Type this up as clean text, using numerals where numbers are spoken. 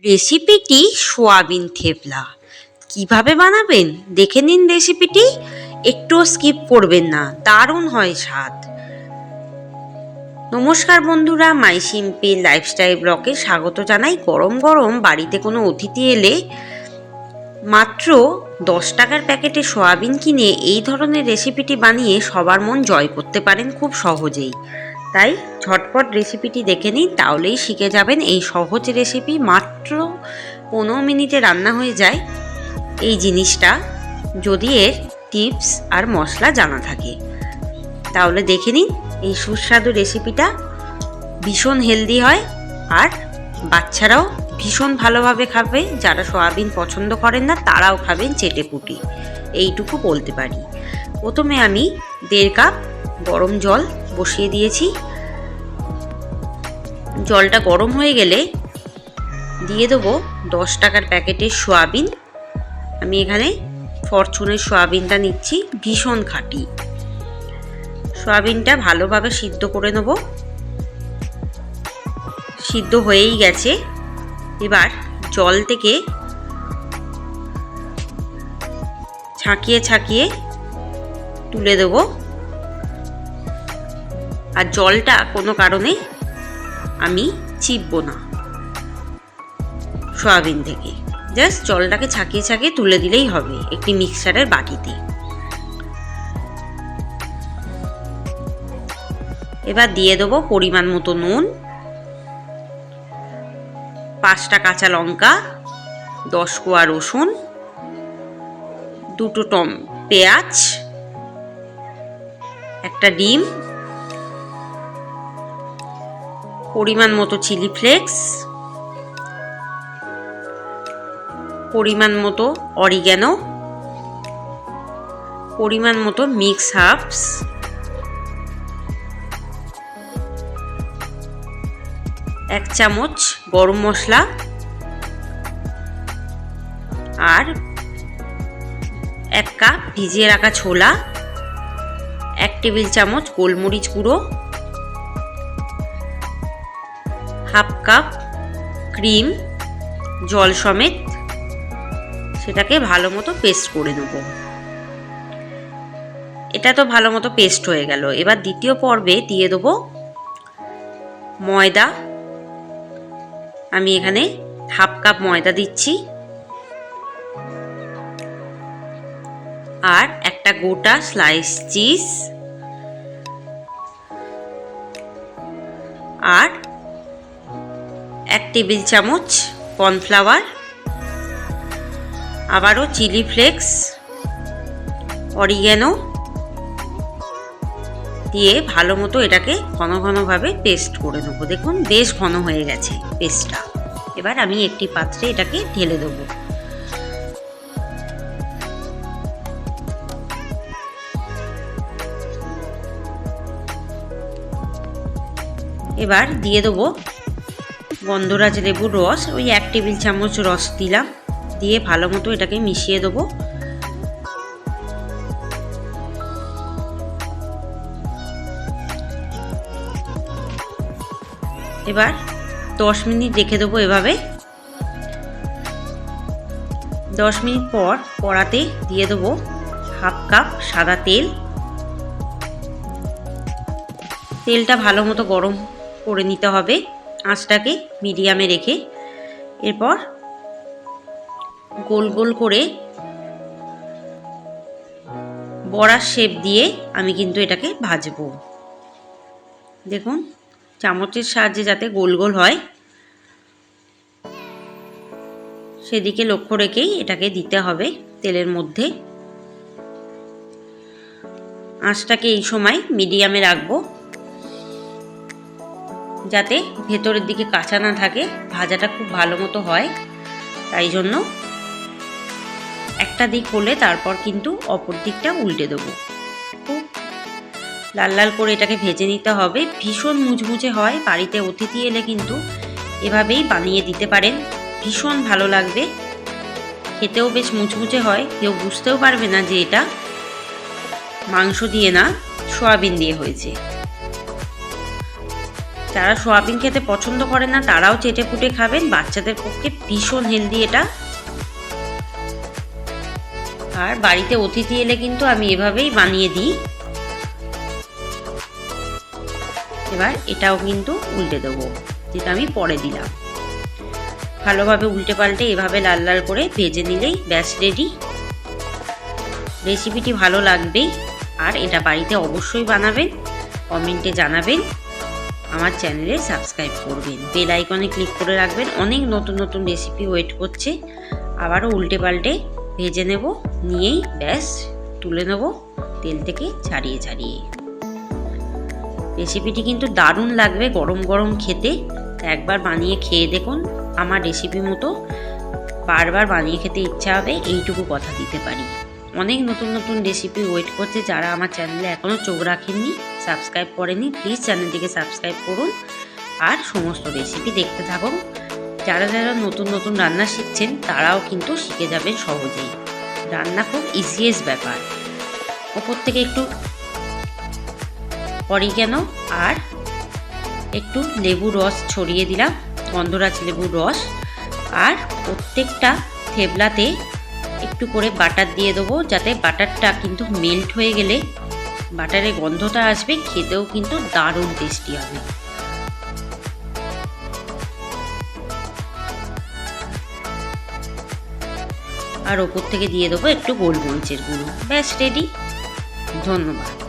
রেসিপিটি সোয়াবিন থেপলা কিভাবে বানাবেন দেখে নিন। রেসিপিটি একটুও স্কিপ করবেন না, দারুণ হয় স্বাদ। নমস্কার বন্ধুরা, মাই সিম্পল লাইফস্টাইল ব্লগে স্বাগত জানাই। গরম গরম বাড়িতে কোনো অতিথি এলে মাত্র 10 টাকার প্যাকেটে সোয়াবিন কিনে এই ধরনের রেসিপিটি বানিয়ে সবার মন জয় করতে পারেন খুব সহজেই। তাই ঝটপট রেসিপিটি দেখে নিন, তাহলেই শিখে যাবেন এই সহজ রেসিপি। মাত্র 15 মিনিটে রান্না হয়ে যায় এই জিনিসটা, যদি এর টিপস আর মশলা জানা থাকে। তাহলে দেখে নিন এই সুস্বাদু রেসিপিটা। ভীষণ হেলদি হয় আর বাচ্চারাও ভীষণ ভালোভাবে খাবে। যারা সয়াবিন পছন্দ করেন না তারাও খাবেন চেটেপুটি, এইটুকু বলতে পারি। প্রথমে আমি 1.5 কাপ গরম জল বসিয়ে দিয়েছি। জলটা গরম হয়ে গেলে দিয়ে দেবো 10 টাকার প্যাকেটের সয়াবিন। আমি এখানে ফরচুনের সয়াবিনটা নিচ্ছি, ভীষণ খাঁটি। সয়াবিনটা ভালোভাবে সিদ্ধ করে নেব। সিদ্ধ হয়েই গেছে। এবার জল থেকে ছাঁকিয়ে ছাঁকিয়ে তুলে দেব। আর জলটা কোনো কারণে আমি চিপবো না সয়াবিন থেকে, জাস্ট জলটাকে ছাঁকিয়ে ছাঁকিয়ে তুলে দিলেই হবে একটি মিক্সচারের বাটিতে। এবার দিয়ে দেবো পরিমাণ মতো নুন, 5টা কাঁচা লঙ্কা, 10 কোয়া রসুন, 2টো পেঁয়াজ, একটা ডিম, পরিমাণ মতো চিলি ফ্লেক্স, পরিমাণ মতো অরিগ্যানো, পরিমাণ মতো মিক্স হার্বস, এক চামচ গরম মশলা, আর 1 কাপ ভিজিয়ে রাখা ছোলা, 1 টেবিল চামচ গোলমরিচ গুঁড়ো, 1/2 কাপ ক্রিম জল সমেত, সেটাকে ভালো মতো পেস্ট করে নেব। এটা তো ভালো মতো পেস্ট হয়ে গেল। এবার দ্বিতীয় পর্বে দিয়ে দেবো ময়দা। আমি এখানে 1/2 কাপ ময়দা দিচ্ছি, আর একটা গোটা স্লাইস চিজ, আর 1 টেবিল চামচ কর্নফ্লাওয়ার, আবারও চিলি ফ্লেক্স, অরিগ্যানো দিয়ে ভালো মতো এটাকে ঘন ঘনভাবে পেস্ট করে নেবো। দেখুন বেশ ঘন হয়ে গেছে পেস্টটা। এবার আমি একটি পাত্রে এটাকে ঢেলে দেবো। এবার দিয়ে দেবো গন্ধরাজ লেবুর রস, ওই 1 টেবিল চামচ রস দিলাম। দিয়ে ভালো মতো এটাকে মিশিয়ে দেবো। এবার 10 মিনিট রেখে দেবো এভাবে। 10 মিনিট পর কড়াতে দিয়ে দেবো 1/2 কাপ সাদা তেল। তেলটা ভালো মতো গরম করে নিতে হবে, আঁচটাকে মিডিয়ামে রেখে। এরপর গোল গোল করে বড়ার শেপ দিয়ে আমি কিন্তু এটাকে ভাজবো। দেখুন চামচের সাহায্যে যাতে গোল গোল হয় সেদিকে লক্ষ্য রেখেই এটাকে দিতে হবে তেলের মধ্যে। আঁচটাকে এই সময় মিডিয়ামে রাখবো, যাতে ভেতরের দিকে কাঁচা না থাকে, ভাজাটা খুব ভালো মতো হয়। তাই জন্য একটা দিক হলে তারপর কিন্তু অপর দিকটা উল্টে দেবো। খুব লাল লাল করে এটাকে ভেজে নিতে হবে। ভীষণ মুচমুচে হয়। বাড়িতে অতিথি এলে কিন্তু এভাবেই বানিয়ে দিতে পারেন, ভীষণ ভালো লাগবে। খেতেও বেশ মুচমুচে হয়, কেউ বুঝতেও পারবে না যে এটা মাংস দিয়ে না সয়াবিন দিয়ে হয়েছে। যারা সোয়াবিন খেতে পছন্দ করে না তারাও চেটে পুটে খাবেন, বাচ্চাদের পক্ষে ভীষণ হেলদি এটা। আর বাড়িতে অতিথি এলে কিন্তু আমি এভাবেই বানিয়ে দিই। এবার এটাও কিন্তু উল্টে দেবো, যেটা আমি পরে দিলাম। ভালোভাবে উল্টে পাল্টে এভাবে লাল লাল করে ভেজে নিলেই ব্যাস রেডি। রেসিপিটি ভালো লাগবেই, আর এটা বাড়িতে অবশ্যই বানাবেন, কমেন্টে জানাবেন, আমার চ্যানেলে সাবস্ক্রাইব করবেন, বেল আইকনে ক্লিক করে রাখবেন। অনেক নতুন নতুন রেসিপি ওয়েট করছে। আবারও উল্টে পাল্টে ভেজে নেব, নিয়েই ব্যাস তুলে নেব তেল থেকে ছাড়িয়ে ছাড়িয়ে। রেসিপিটি কিন্তু দারুণ লাগবে গরম গরম খেতে। একবার বানিয়ে খেয়ে দেখুন, আমার রেসিপি মতো বারবার বানিয়ে খেতে ইচ্ছা হবে, এইটুকু কথা দিতে পারি। অনেক নতুন নতুন রেসিপি ওয়েট করছে। যারা আমার চ্যানেলে এখনও চোখ রাখেননি, সাবস্ক্রাইব করেনি, প্লিজ চ্যানেলটিকে সাবস্ক্রাইব করুন আর সমস্ত রেসিপি দেখতে থাকুন। যারা যারা নতুন নতুন রান্না শিখছেন তারাও কিন্তু শিখে যাবেন সহজেই। রান্না খুব ইজিয়েস্ট ব্যাপার। ওপর থেকে একটু অরিগ্যানো আর একটু লেবু রস ছড়িয়ে দিলাম, গন্ধরাজ লেবুর রস। আর প্রত্যেকটা থেবলাতে একটু করে বাটার দিয়ে দেবো, যাতে বাটারটা কিন্তু মেল্ট হয়ে গেলে বাটারের গন্ধটা আসবে, খেতেও কিন্তু দারুণ টেস্টি হবে। আর ওপর থেকে দিয়ে দেবো একটু গোলমরিচের গুঁড়ো। ব্যাস রেডি। ধন্যবাদ।